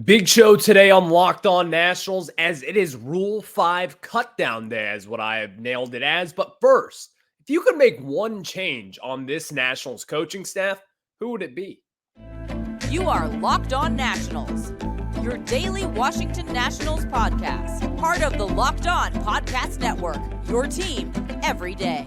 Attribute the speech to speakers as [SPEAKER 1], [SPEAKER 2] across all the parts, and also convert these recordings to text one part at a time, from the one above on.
[SPEAKER 1] Big show today on Locked On Nationals as it is Rule 5 cutdown day is what I have nailed it as. But first, if you could make one change on this Nationals coaching staff, who would it be?
[SPEAKER 2] You are Locked On Nationals, your daily Washington Nationals podcast, part of the Locked On Podcast Network, your team every day.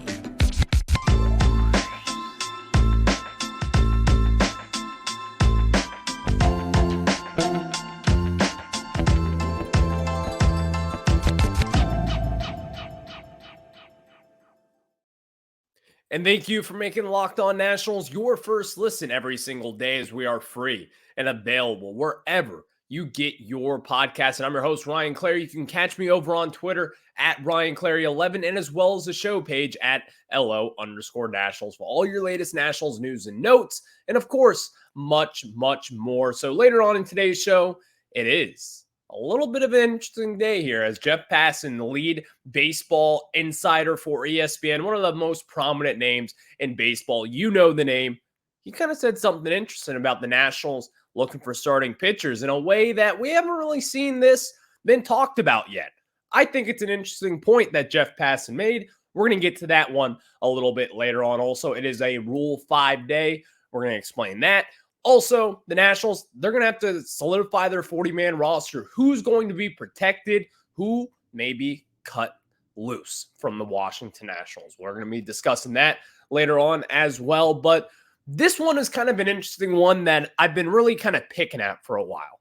[SPEAKER 1] And thank you for making Locked On Nationals your first listen every single day, as we are free and available wherever you get your podcast. And I'm your host, Ryan Clary. You can catch me over on Twitter at RyanClary11 and as well as the show page at LO_Nationals for all your latest Nationals news and notes. And of course, much, much more. So later on in today's show, it is a little bit of an interesting day here as Jeff Passan, the lead baseball insider for ESPN, one of the most prominent names in baseball. You know the name. He kind of said something interesting about the Nationals looking for starting pitchers in a way that we haven't really seen this been talked about yet. I think it's an interesting point that Jeff Passan made. We're going to get to that one a little bit later on. Also, it is a Rule 5 day. We're going to explain that. Also, the Nationals, they're going to have to solidify their 40-man roster. Who's going to be protected? Who may be cut loose from the Washington Nationals? We're going to be discussing that later on as well. But this one is kind of an interesting one that I've been really kind of picking at for a while.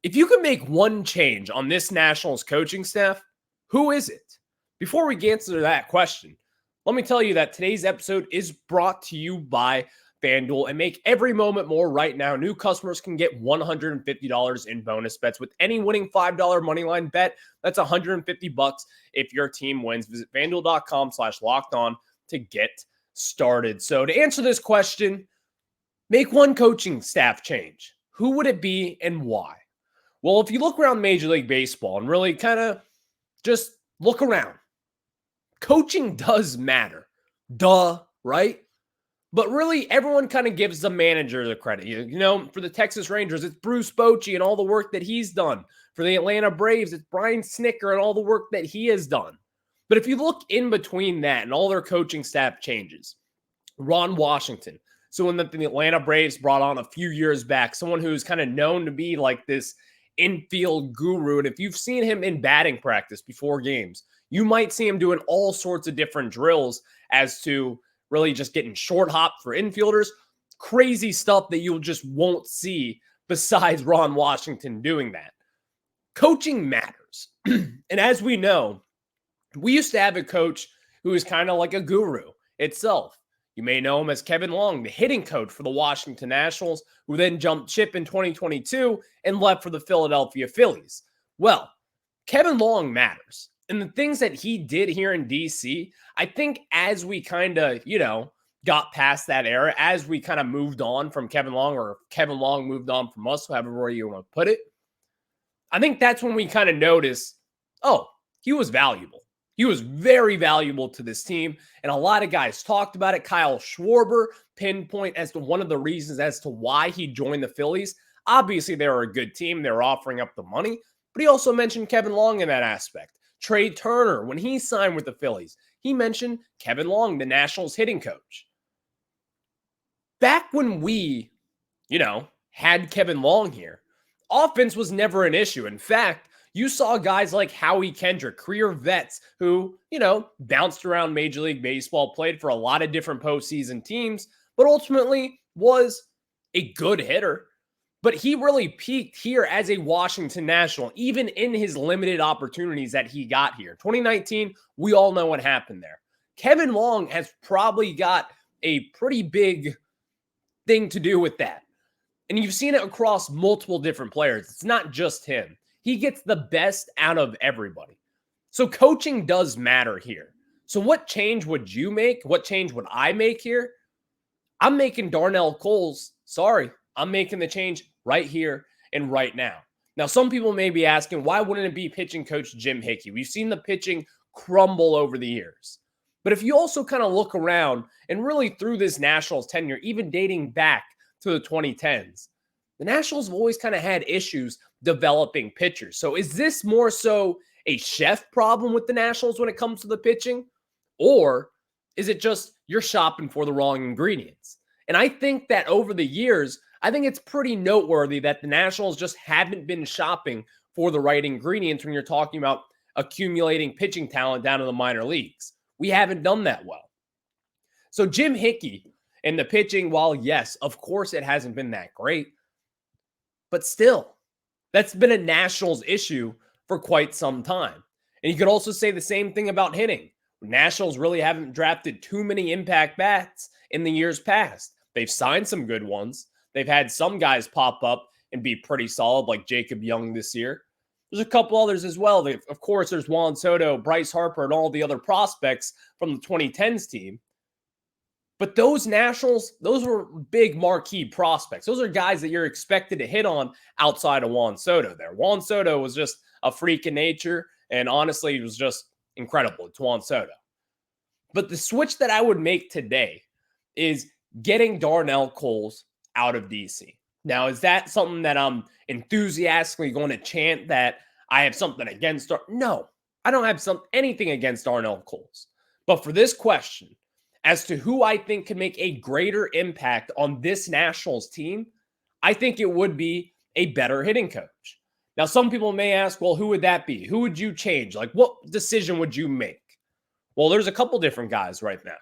[SPEAKER 1] If you could make one change on this Nationals coaching staff, who is it? Before we get to that question, let me tell you that today's episode is brought to you by FanDuel, and make every moment more right now. New customers can get $150 in bonus bets with any winning $5 moneyline bet. That's $150 if your team wins. Visit FanDuel.com/lockedon to get started. So to answer this question, make one coaching staff change. Who would it be and why? Well, if you look around Major League Baseball and really kind of just look around, coaching does matter. Duh, right? But really, everyone kind of gives the manager the credit. You know, for the Texas Rangers, it's Bruce Bochy and all the work that he's done. For the Atlanta Braves, it's Brian Snicker and all the work that he has done. But if you look in between that and all their coaching staff changes, Ron Washington, someone that the Atlanta Braves brought on a few years back, someone who's kind of known to be like this infield guru. And if you've seen him in batting practice before games, you might see him doing all sorts of different drills as to really just getting short hop for infielders. Crazy stuff that you just won't see besides Ron Washington doing that. Coaching matters. And as we know, we used to have a coach who was kind of like a guru itself. You may know him as Kevin Long, the hitting coach for the Washington Nationals, who then jumped ship in 2022 and left for the Philadelphia Phillies. Well, Kevin Long matters. And the things that he did here in DC, I think as we kind of, got past that era, as we kind of moved on from Kevin Long, or Kevin Long moved on from us, however you want to put it, I think that's when we kind of noticed, oh, he was valuable. He was very valuable to this team. And a lot of guys talked about it. Kyle Schwarber pinpoint as to one of the reasons as to why he joined the Phillies. Obviously, they were a good team. They were offering up the money. But he also mentioned Kevin Long in that aspect. Trey Turner, when he signed with the Phillies, he mentioned Kevin Long, the Nationals hitting coach. Back when we, had Kevin Long here, offense was never an issue. In fact, you saw guys like Howie Kendrick, career vets who, bounced around Major League Baseball, played for a lot of different postseason teams, but ultimately was a good hitter. But he really peaked here as a Washington National, even in his limited opportunities that he got here. 2019, we all know what happened there. Kevin Long has probably got a pretty big thing to do with that. And you've seen it across multiple different players. It's not just him. He gets the best out of everybody. So coaching does matter here. So what change would you make? What change would I make here? I'm making Darnell Coles. Sorry, I'm making the change right here and right now. Now, some people may be asking, why wouldn't it be pitching coach Jim Hickey? We've seen the pitching crumble over the years. But if you also kind of look around and really through this Nationals tenure, even dating back to the 2010s, the Nationals have always kind of had issues developing pitchers. So is this more so a chef problem with the Nationals when it comes to the pitching? Or is it just you're shopping for the wrong ingredients? And I think that over the years, I think it's pretty noteworthy that the Nationals just haven't been shopping for the right ingredients when you're talking about accumulating pitching talent down in the minor leagues. We haven't done that well. So Jim Hickey and the pitching, while yes, of course it hasn't been that great, but still, that's been a Nationals issue for quite some time. And you could also say the same thing about hitting. Nationals really haven't drafted too many impact bats in the years past. They've signed some good ones. They've had some guys pop up and be pretty solid, like Jacob Young this year. There's a couple others as well. Of course, there's Juan Soto, Bryce Harper, and all the other prospects from the 2010s team. But those Nationals, those were big marquee prospects. Those are guys that you're expected to hit on outside of Juan Soto there. Juan Soto was just a freak in nature, and honestly, it was just incredible. It's Juan Soto. But the switch that I would make today is getting Darnell Coles out of DC. Now, is that something that I'm enthusiastically going to chant that I have something against? No, I don't have anything against Darnell Coles. But for this question, as to who I think can make a greater impact on this Nationals team, I think it would be a better hitting coach. Now, some people may ask, well, who would that be? Who would you change? Like, what decision would you make? Well, there's a couple different guys right now.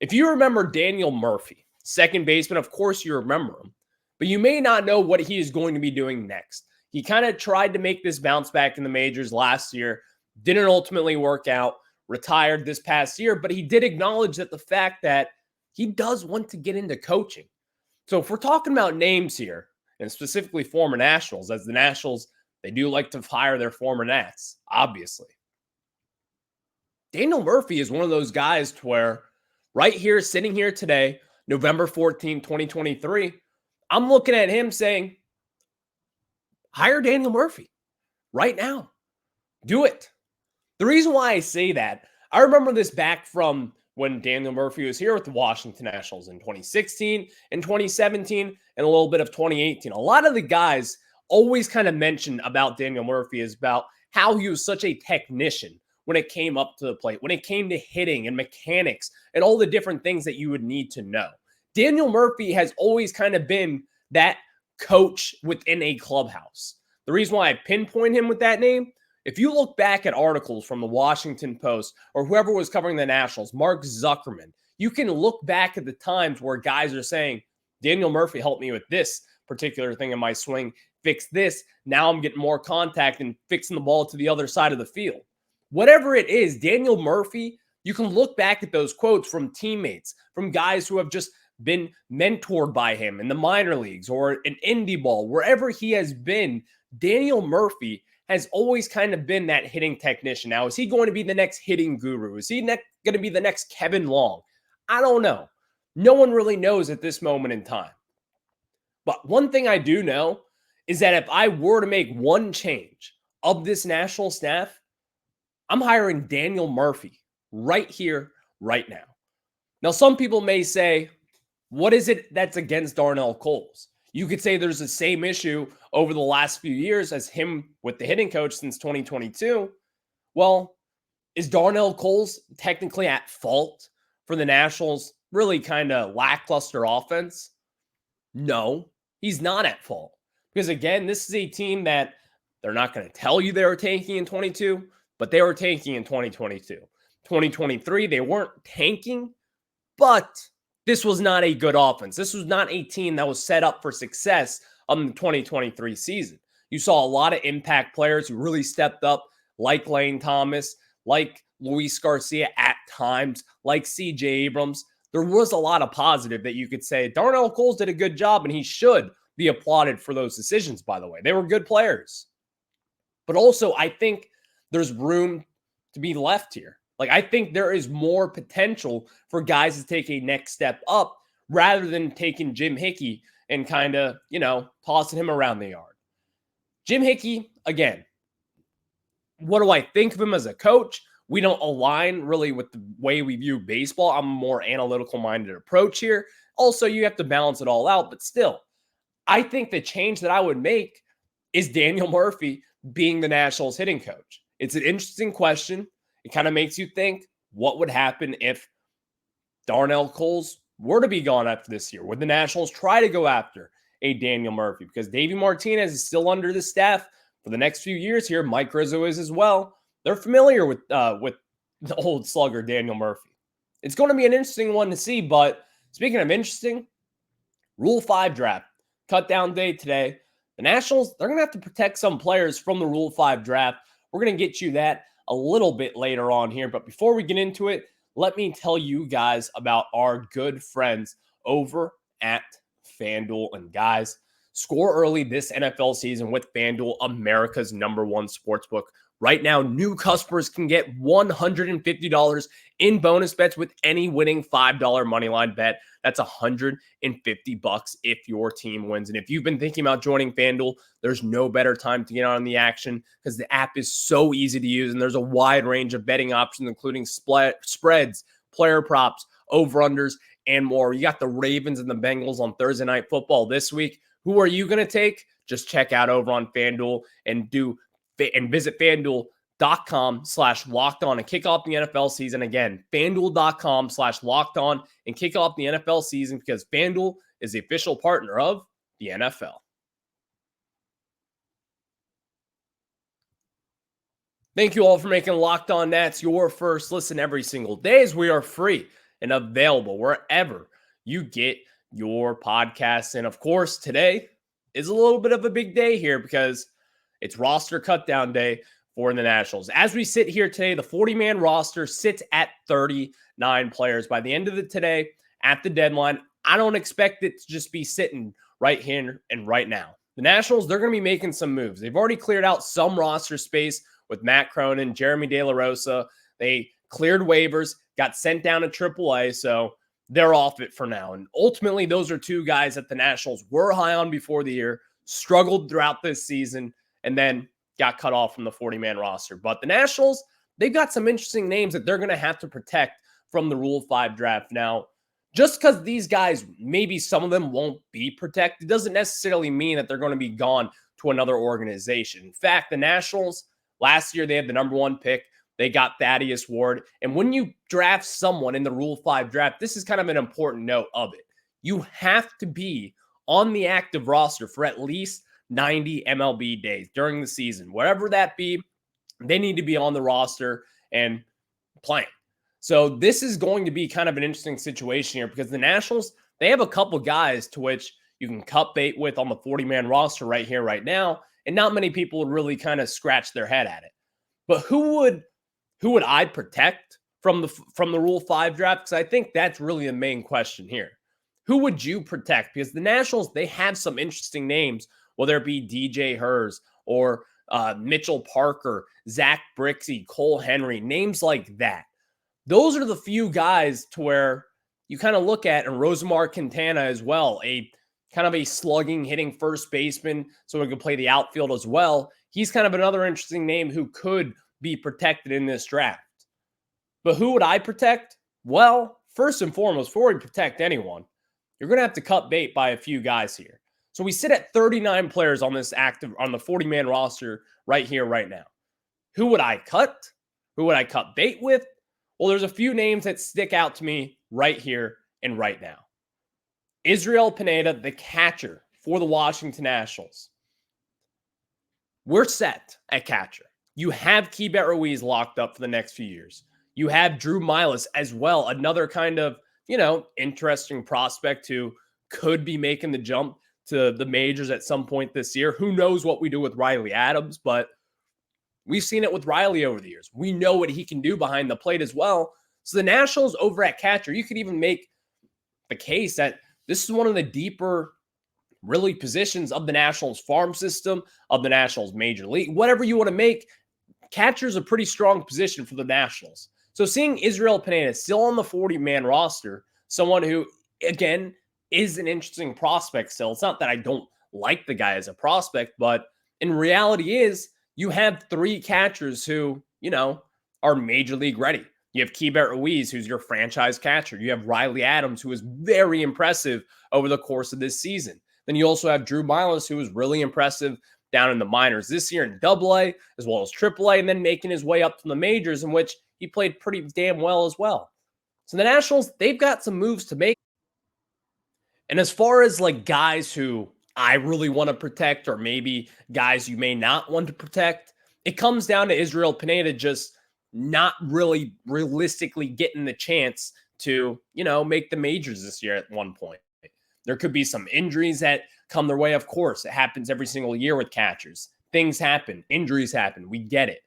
[SPEAKER 1] If you remember Daniel Murphy, second baseman, of course you remember him, but you may not know what he is going to be doing next. He kind of tried to make this bounce back in the majors last year, didn't ultimately work out, retired this past year, but he did acknowledge that the fact that he does want to get into coaching. So if we're talking about names here, and specifically former Nationals, as the Nationals, they do like to fire their former Nats, obviously. Daniel Murphy is one of those guys to where right here, sitting here today, November 14, 2023, I'm looking at him saying, hire Daniel Murphy right now. Do it. The reason why I say that, I remember this back from when Daniel Murphy was here with the Washington Nationals in 2016 and 2017 and a little bit of 2018. A lot of the guys always kind of mentioned about Daniel Murphy is about how he was such a technician when it came up to the plate, when it came to hitting and mechanics and all the different things that you would need to know. Daniel Murphy has always kind of been that coach within a clubhouse. The reason why I pinpoint him with that name, if you look back at articles from the Washington Post or whoever was covering the Nationals, Mark Zuckerman, you can look back at the times where guys are saying, Daniel Murphy helped me with this particular thing in my swing, fix this. Now I'm getting more contact and fixing the ball to the other side of the field. Whatever it is, Daniel Murphy, you can look back at those quotes from teammates, from guys who have just been mentored by him in the minor leagues or in indie ball, wherever he has been. Daniel Murphy has always kind of been that hitting technician. Now, is he going to be the next hitting guru? Is he going to be the next Kevin Long? I don't know. No one really knows at this moment in time. But one thing I do know is that if I were to make one change of this national staff, I'm hiring Daniel Murphy right here, right now. Now, some people may say, what is it that's against Darnell Coles? You could say there's the same issue over the last few years as him with the hitting coach since 2022. Well, is Darnell Coles technically at fault for the Nationals' really kind of lackluster offense? No, he's not at fault. Because again, this is a team that they're not going to tell you they were tanking in 22, but they were tanking in 2022. 2023, they weren't tanking, but this was not a good offense. This was not a team that was set up for success on the 2023 season. You saw a lot of impact players who really stepped up, like Lane Thomas, like Luis Garcia at times, like CJ Abrams. There was a lot of positive that you could say Darnell Coles did a good job, and he should be applauded for those decisions, by the way. They were good players. But also, I think there's room to be left here. Like, I think there is more potential for guys to take a next step up rather than taking Jim Hickey and kind of, tossing him around the yard. Jim Hickey, again, what do I think of him as a coach? We don't align really with the way we view baseball. I'm a more analytical-minded approach here. Also, you have to balance it all out, but still, I think the change that I would make is Daniel Murphy being the Nationals hitting coach. It's an interesting question. It kind of makes you think, what would happen if Darnell Coles were to be gone after this year? Would the Nationals try to go after a Daniel Murphy? Because Davey Martinez is still under the staff for the next few years here. Mike Rizzo is as well. They're familiar with the old slugger Daniel Murphy. It's going to be an interesting one to see. But speaking of interesting, Rule 5 draft, cut down day today. The Nationals, they're going to have to protect some players from the Rule 5 draft. We're going to get you that a little bit later on here. But before we get into it, let me tell you guys about our good friends over at FanDuel. And guys, score early this NFL season with FanDuel, America's #1 sportsbook. Right now, new customers can get $150 in bonus bets with any winning $5 moneyline bet. That's $150 if your team wins. And if you've been thinking about joining FanDuel, there's no better time to get on the action because the app is so easy to use and there's a wide range of betting options, including spreads, player props, over-unders, and more. You got the Ravens and the Bengals on Thursday Night Football this week. Who are you going to take? Just check out over on FanDuel and visit FanDuel.com/lockedon and kick off the NFL season. Again, FanDuel.com/lockedon and kick off the NFL season because FanDuel is the official partner of the NFL. Thank you all for making Locked On Nats your first listen every single day, as we are free and available wherever you get your podcasts. And of course, today is a little bit of a big day here because it's roster cutdown day for the Nationals. As we sit here today, the 40-man roster sits at 39 players. By the end of today, at the deadline, I don't expect it to just be sitting right here and right now. The Nationals, they're going to be making some moves. They've already cleared out some roster space with Matt Cronin, Jeremy De La Rosa. They cleared waivers, got sent down to AAA, so they're off it for now. And ultimately, those are two guys that the Nationals were high on before the year, struggled throughout this season, and then got cut off from the 40-man roster. But the Nationals, they've got some interesting names that they're going to have to protect from the Rule 5 draft. Now, just because these guys, maybe some of them won't be protected, doesn't necessarily mean that they're going to be gone to another organization. In fact, the Nationals, last year, they had the #1 pick. They got Thaddeus Ward. And when you draft someone in the Rule 5 draft, this is kind of an important note of it. You have to be on the active roster for at least 90 MLB days during the season. Whatever that be, they need to be on the roster and playing. So this is going to be kind of an interesting situation here because the Nationals, they have a couple guys to which you can cut bait with on the 40-man roster right here, right now, and not many people would really kind of scratch their head at it. But who would I protect from the Rule 5 draft? Because I think that's really the main question here. Who would you protect? Because the Nationals, they have some interesting names, whether it be DJ Hers or Mitchell Parker, Zach Brixey, Cole Henry, names like that. Those are the few guys to where you kind of look at, and Rosamar Quintana as well, a kind of a slugging, hitting first baseman, so he can play the outfield as well. He's kind of another interesting name who could be protected in this draft. But who would I protect? Well, first and foremost, before we protect anyone, you're going to have to cut bait by a few guys here. So we sit at 39 players on the 40-man roster right here, right now. Who would I cut? Who would I cut bait with? Well, there's a few names that stick out to me right here and right now. Israel Pineda, the catcher for the Washington Nationals. We're set at catcher. You have Keibert Ruiz locked up for the next few years. You have Drew Milas as well, another kind of, interesting prospect who could be making the jump to the majors at some point this year. Who knows what we do with Riley Adams, but we've seen it with Riley over the years. We know what he can do behind the plate as well. So the Nationals over at catcher, you could even make the case that this is one of the deeper, really, positions of the Nationals farm system, of the Nationals major league. Whatever you want to make, catcher is a pretty strong position for the Nationals. So seeing Israel Pineda still on the 40-man roster, someone who, again, is an interesting prospect still. It's not that I don't like the guy as a prospect, but in reality is you have three catchers who, are major league ready. You have Keibert Ruiz, who's your franchise catcher. You have Riley Adams, who is very impressive over the course of this season. Then you also have Drew Milas, who was really impressive down in the minors this year in AA as well as AAA, and then making his way up to the majors, in which he played pretty damn well as well. So the Nationals, they've got some moves to make. And as far as like guys who I really want to protect, or maybe guys you may not want to protect, it comes down to Israel Pineda just not really realistically getting the chance to, make the majors this year at one point. There could be some injuries that come their way. Of course, it happens every single year with catchers. Things happen, injuries happen. We get it.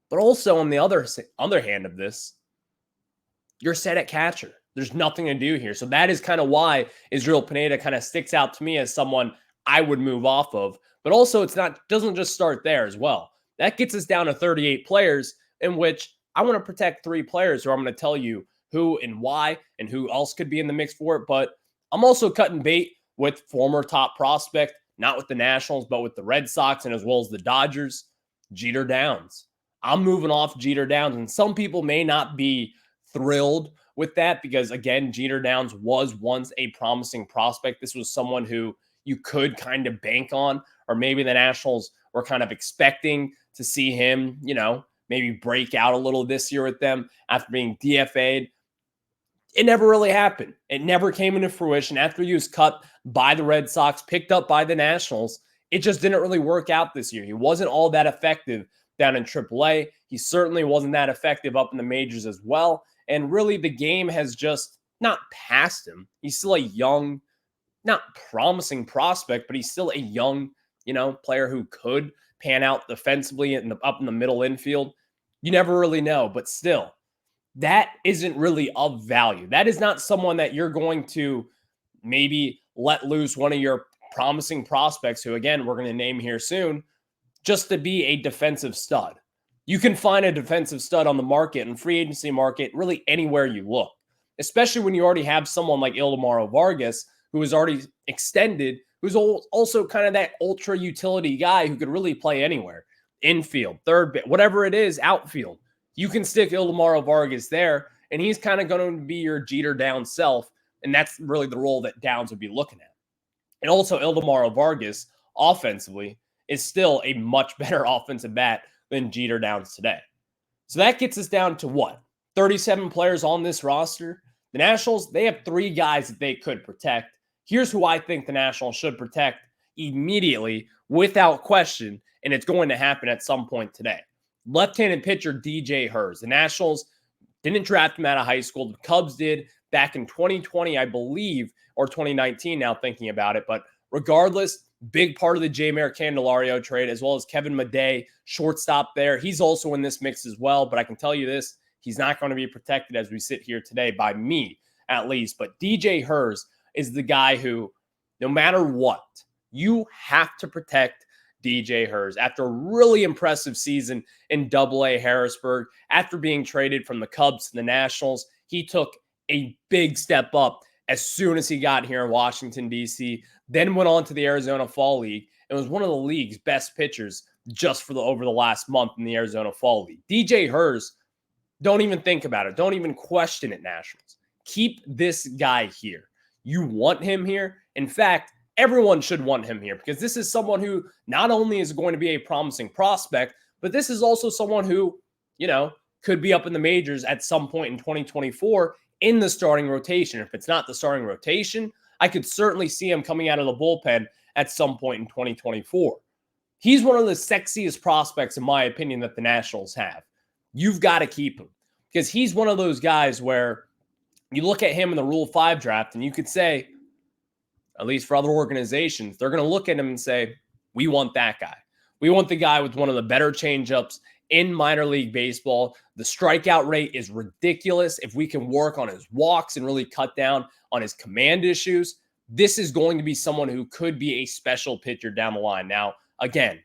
[SPEAKER 1] But also on the other hand of this, you're set at catcher. There's nothing to do here. So that is kind of why Israel Pineda kind of sticks out to me as someone I would move off of. But also doesn't just start there as well. That gets us down to 38 players, in which I want to protect 3 players who I'm going to tell you who and why and who else could be in the mix for it. But I'm also cutting bait with former top prospect, not with the Nationals, but with the Red Sox and as well as the Dodgers, Jeter Downs. I'm moving off Jeter Downs, and some people may not be thrilled with that because, again, Jeter Downs was once a promising prospect. This was someone who you could kind of bank on, or maybe the Nationals were kind of expecting to see him, maybe break out a little this year with them after being DFA'd. It never really happened. It never came into fruition. After he was cut by the Red Sox, picked up by the Nationals, it just didn't really work out this year. He wasn't all that effective down in AAA. He certainly wasn't that effective up in the majors as well. And really, the game has just not passed him. He's still a young, not promising prospect, but he's still a young, player who could pan out defensively up in the middle infield. You never really know, but still, that isn't really of value. That is not someone that you're going to maybe let loose one of your promising prospects, who, again, we're going to name here soon, just to be a defensive stud. You can find a defensive stud on the market and free agency market really anywhere you look, especially when you already have someone like Ildemaro Vargas, who is already extended, who's also kind of that ultra utility guy who could really play anywhere, infield, third bit, whatever it is, outfield. You can stick Ildemaro Vargas there, and he's kind of going to be your Jeter Downs self, and that's really the role that Downs would be looking at. And also, Ildemaro Vargas, offensively, is still a much better offensive bat than Jeter Downs today. So that gets us down to what? 37 players on this roster. The Nationals, they have 3 guys that they could protect. Here's who I think the Nationals should protect immediately, without question, and it's going to happen at some point today. Left-handed pitcher DJ Herz. The Nationals didn't draft him out of high school. The Cubs did back in 2020, I believe, or 2019 now thinking about it. But regardless, big part of the Jeimer Candelario trade, as well as Kevin Madej, shortstop there. He's also in this mix as well, but I can tell you this, he's not going to be protected as we sit here today, by me at least. But DJ Herz is the guy who, no matter what, you have to protect DJ Herz. After a really impressive season in AA Harrisburg, after being traded from the Cubs to the Nationals, he took a big step up as soon as he got here in Washington, D.C., then went on to the Arizona Fall League and was one of the league's best pitchers just over the last month in the Arizona Fall League. DJ Herz, don't even think about it. Don't even question it, Nationals. Keep this guy here. You want him here. In fact, everyone should want him here, because this is someone who not only is going to be a promising prospect, but this is also someone who, could be up in the majors at some point in 2024 in the starting rotation. If it's not the starting rotation, I could certainly see him coming out of the bullpen at some point in 2024. He's one of the sexiest prospects, in my opinion, that the Nationals have. You've got to keep him, because he's one of those guys where you look at him in the Rule 5 draft and you could say, at least for other organizations, they're going to look at him and say, we want that guy. We want the guy with one of the better changeups in minor league baseball. The strikeout rate is ridiculous. If we can work on his walks and really cut down on his command issues, this is going to be someone who could be a special pitcher down the line. Now, again,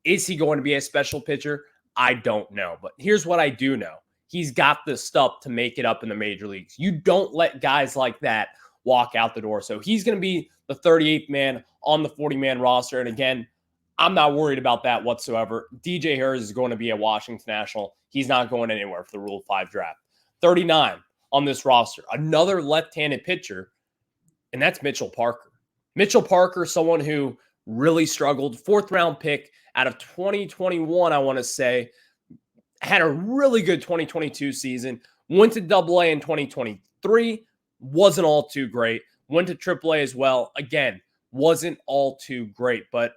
[SPEAKER 1] is he going to be a special pitcher? I don't know. But here's what I do know. He's got the stuff to make it up in the major leagues. You don't let guys like that walk out the door. So he's going to be the 38th man on the 40-man roster. And again, I'm not worried about that whatsoever. DJ Herz is going to be a Washington National. He's not going anywhere for the Rule 5 draft. 39 on this roster. Another left-handed pitcher, and that's Mitchell Parker. Mitchell Parker, someone who really struggled, fourth round pick out of 2021, I want to say, had a really good 2022 season, went to AA in 2023, wasn't all too great, went to AAA as well. Again, wasn't all too great, but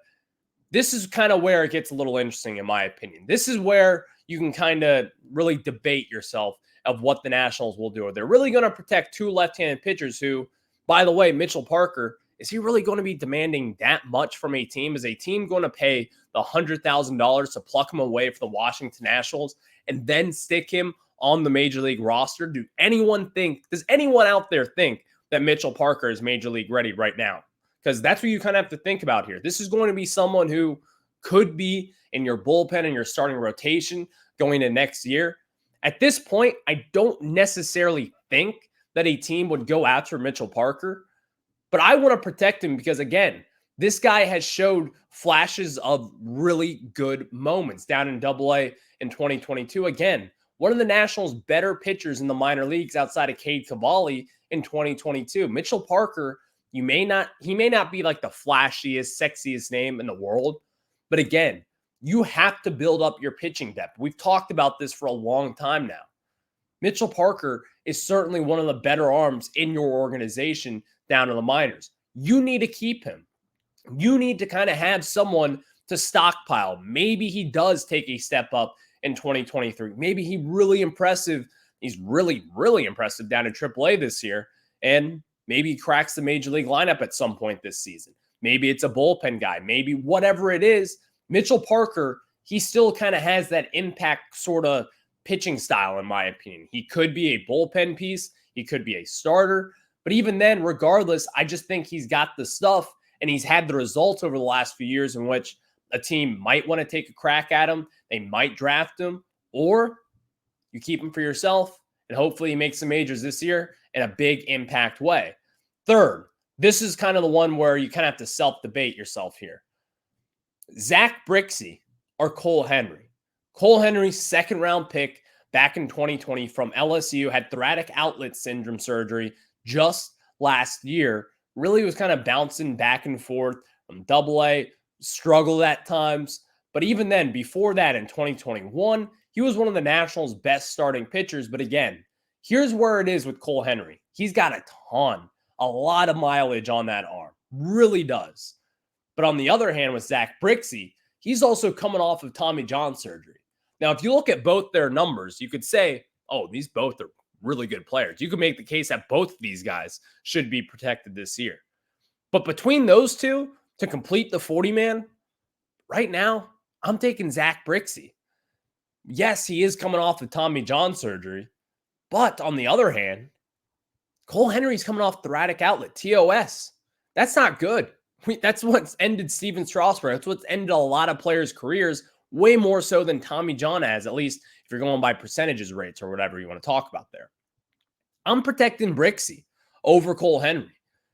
[SPEAKER 1] this is kind of where it gets a little interesting, in my opinion. This is where you can kind of really debate yourself of what the Nationals will do. They're really going to protect two left-handed pitchers who, by the way, Mitchell Parker, is he really going to be demanding that much from a team? Is a team going to pay the $100,000 to pluck him away from the Washington Nationals and then stick him on the Major League roster? Does anyone out there think that Mitchell Parker is Major League ready right now? Because that's what you kind of have to think about here. This is going to be someone who could be in your bullpen and your starting rotation going into next year. At this point, I don't necessarily think that a team would go after Mitchell Parker, but I want to protect him because, again, this guy has showed flashes of really good moments down in AA in 2022. Again, one of the Nationals' better pitchers in the minor leagues outside of Cade Cavalli in 2022. Mitchell Parker, he may not be like the flashiest, sexiest name in the world, but again, you have to build up your pitching depth. We've talked about this for a long time now. Mitchell Parker is certainly one of the better arms in your organization down in the minors. You need to keep him. You need to kind of have someone to stockpile. Maybe he does take a step up in 2023. Maybe he's really impressive down in AAA this year, and maybe he cracks the Major League lineup at some point this season. Maybe it's a bullpen guy. Maybe whatever it is, Mitchell Parker, he still kind of has that impact sort of pitching style, in my opinion. He could be a bullpen piece. He could be a starter. But even then, regardless, I just think he's got the stuff and he's had the results over the last few years in which a team might want to take a crack at him. They might draft him, or you keep him for yourself and hopefully he makes some majors this year in a big impact way. Third, this is kind of the one where you kind of have to self-debate yourself here. Zach Brixey or Cole Henry. Cole Henry's second-round pick back in 2020 from LSU, had thoracic outlet syndrome surgery just last year. Really was kind of bouncing back and forth from AA, struggled at times. But even then, before that in 2021, he was one of the Nationals' best starting pitchers. But again, here's where it is with Cole Henry. He's got a lot of mileage on that arm. Really does. But on the other hand, with Zach Brixey, he's also coming off of Tommy John surgery. Now, if you look at both their numbers, you could say, oh, these both are really good players. You could make the case that both of these guys should be protected this year. But between those two, to complete the 40-man, right now, I'm taking Zach Brixey. Yes, he is coming off of Tommy John surgery. But on the other hand, Cole Henry's coming off thoracic outlet, TOS. That's not good. That's what's ended Steven Strasburg. That's what's ended a lot of players' careers, way more so than Tommy John has, at least if you're going by percentages rates or whatever you want to talk about there. I'm protecting Brixey over Cole Henry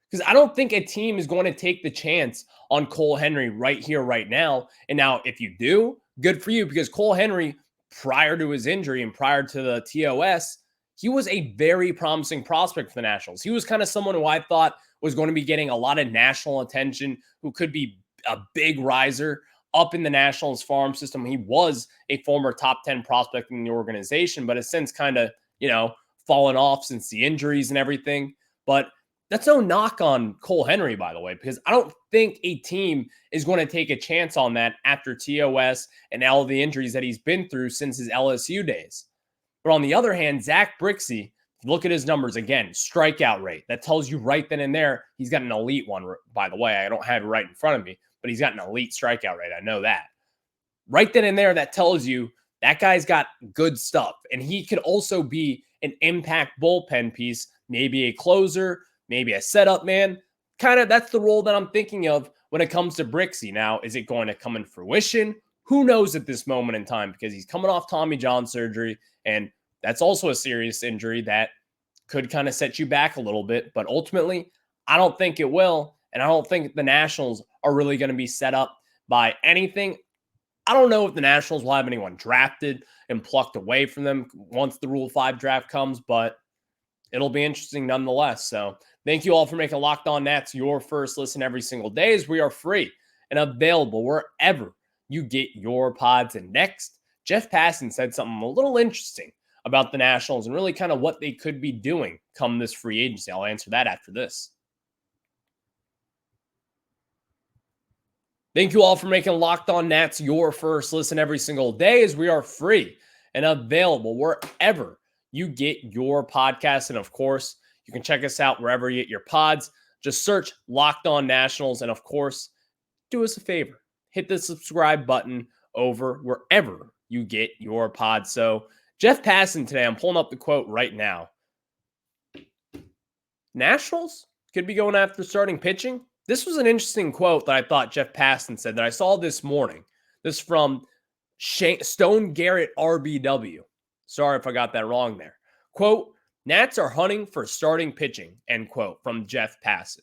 [SPEAKER 1] because I don't think a team is going to take the chance on Cole Henry right here, right now. And now, if you do, good for you, because Cole Henry, prior to his injury and prior to the TOS, he was a very promising prospect for the Nationals. He was kind of someone who I thought was going to be getting a lot of national attention, who could be a big riser up in the Nationals farm system. He was a former top 10 prospect in the organization, but has since kind of, fallen off since the injuries and everything. But that's no knock on Cole Henry, by the way, because I don't think a team is going to take a chance on that after TOS and all of the injuries that he's been through since his LSU days. But on the other hand, Zach Brixey, look at his numbers again, strikeout rate. That tells you right then and there, he's got an elite one, by the way. I don't have it right in front of me, but he's got an elite strikeout rate. I know that. Right then and there, that tells you that guy's got good stuff. And he could also be an impact bullpen piece, maybe a closer, maybe a setup man. Kind of that's the role that I'm thinking of when it comes to Brixey. Now, is it going to come in fruition? Who knows at this moment in time, because he's coming off Tommy John surgery, and that's also a serious injury that could kind of set you back a little bit. But ultimately, I don't think it will. And I don't think the Nationals are really going to be set up by anything. I don't know if the Nationals will have anyone drafted and plucked away from them once the Rule 5 draft comes, but it'll be interesting nonetheless. So Thank you all for making Locked On Nats your first listen every single day, as we are free and available wherever you get your pods. And next, Jeff Passan said something a little interesting about the Nationals and really kind of what they could be doing come this free agency. I'll answer that after this. Thank you all for making Locked On Nats your first listen every single day, as we are free and available wherever you get your podcasts. And of course, you can check us out wherever you get your pods. Just search Locked On Nationals. And of course, do us a favor. Hit the subscribe button over wherever you get your pods. So Jeff Passan today, I'm pulling up the quote right now. Nationals could be going after starting pitching. This was an interesting quote that I thought Jeff Passan said that I saw this morning. This is from Stone Garrett RBW. Sorry if I got that wrong there. Quote, Nats are hunting for starting pitching, end quote, from Jeff Passan.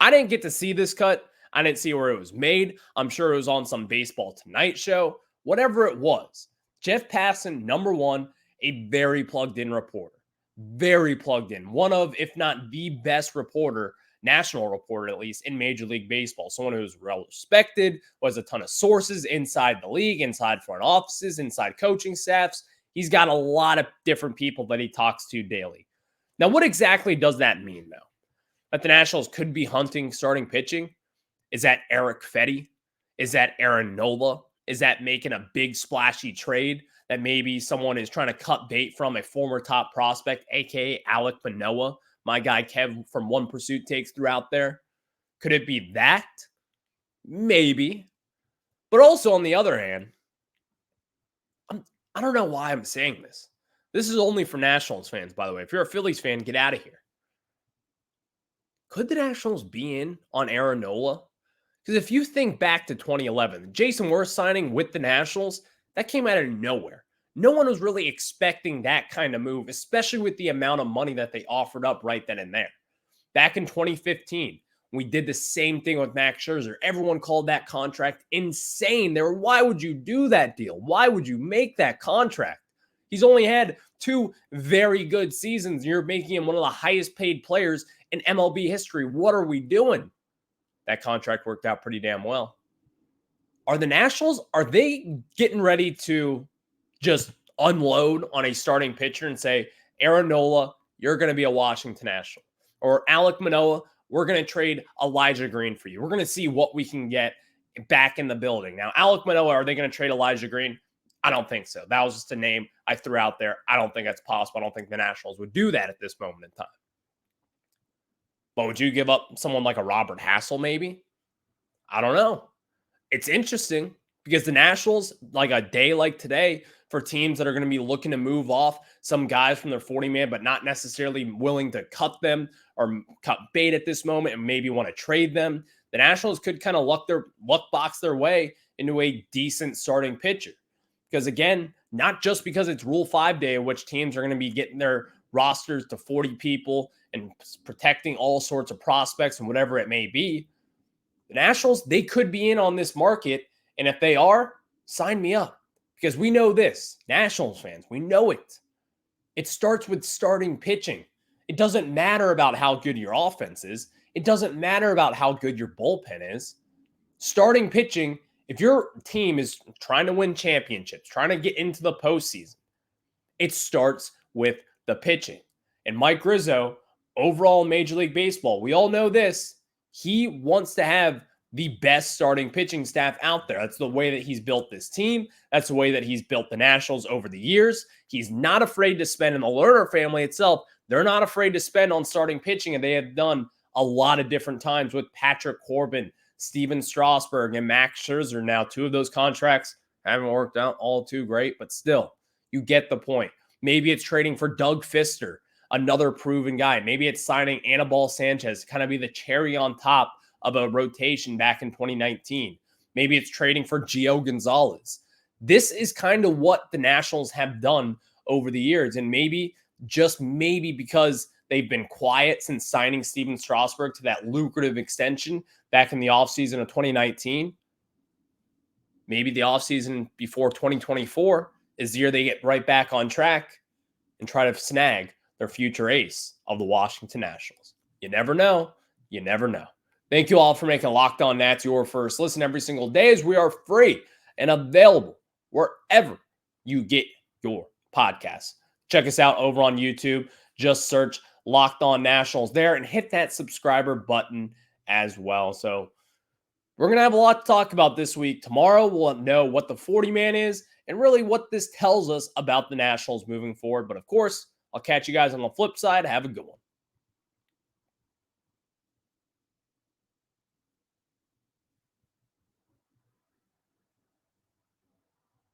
[SPEAKER 1] I didn't get to see this cut. I didn't see where it was made. I'm sure it was on some Baseball Tonight show. Whatever it was, Jeff Passan, number one, a very plugged-in reporter. Very plugged in. One of, if not the best reporter, national reporter at least, in Major League Baseball. Someone who's well respected, who has a ton of sources inside the league, inside front offices, inside coaching staffs. He's got a lot of different people that he talks to daily. Now, what exactly does that mean, though? That the Nationals could be hunting starting pitching? Is that Eric Fetty? Is that Aaron Nola? Is that making a big splashy trade that maybe someone is trying to cut bait from a former top prospect, a.k.a. Alek Manoah? My guy Kev from One Pursuit takes throughout there. Could it be that? Maybe. But also, on the other hand, I don't know why I'm saying this. This is only for Nationals fans, by the way. If you're a Phillies fan, get out of here. Could the Nationals be in on Aaron Nola? Because if you think back to 2011, the Jason Worth signing with the Nationals, that came out of nowhere. No one was really expecting that kind of move, especially with the amount of money that they offered up right then and there. Back in 2015, we did the same thing with Max Scherzer. Everyone called that contract insane. Why would you do that deal? Why would you make that contract? He's only had 2 very good seasons. You're making him one of the highest paid players in MLB history. What are we doing? That contract worked out pretty damn well. Are the Nationals, are they getting ready to just unload on a starting pitcher and say, Aaron Nola, you're going to be a Washington National? Or Alek Manoah, we're going to trade Elijah Green for you. We're going to see what we can get back in the building. Now, Alek Manoah, are they going to trade Elijah Green? I don't think so. That was just a name I threw out there. I don't think that's possible. I don't think the Nationals would do that at this moment in time. But would you give up someone like a Robert Hassel maybe? I don't know. It's interesting because the Nationals, like a day like today, for teams that are going to be looking to move off some guys from their 40-man, but not necessarily willing to cut them or cut bait at this moment and maybe want to trade them, the Nationals could kind of luck box their way into a decent starting pitcher. Because again, not just because it's Rule 5 day, in which teams are going to be getting their rosters to 40 people and protecting all sorts of prospects and whatever it may be. The Nationals, they could be in on this market. And if they are, sign me up. Because we know this, Nationals fans, we know it. It starts with starting pitching. It doesn't matter about how good your offense is. It doesn't matter about how good your bullpen is. Starting pitching, if your team is trying to win championships, trying to get into the postseason, it starts with the pitching. And Mike Rizzo, overall in Major League Baseball, we all know this. He wants to have the best starting pitching staff out there. That's the way that he's built this team. That's the way that he's built the Nationals over the years. He's not afraid to spend, in the Lerner family itself, they're not afraid to spend on starting pitching, and they have done a lot of different times with Patrick Corbin, Steven Strasburg, and Max Scherzer. Now, 2 of those contracts haven't worked out all too great, but still, you get the point. Maybe it's trading for Doug Fister, another proven guy. Maybe it's signing Anibal Sanchez to kind of be the cherry on top of a rotation back in 2019. Maybe it's trading for Gio Gonzalez. This is kind of what the Nationals have done over the years. And maybe, just maybe, because they've been quiet since signing Steven Strasburg to that lucrative extension back in the offseason of 2019, maybe the offseason before 2024 is the year they get right back on track and try to snag their future ace of the Washington Nationals. You never know. You never know. Thank you all for making Locked On Nats your first listen every single day, as we are free and available wherever you get your podcasts. Check us out over on YouTube. Just search Locked On Nationals there and hit that subscriber button as well. So we're going to have a lot to talk about this week. Tomorrow we'll know what the 40-man is and really what this tells us about the Nationals moving forward. But of course, I'll catch you guys on the flip side. Have a good one.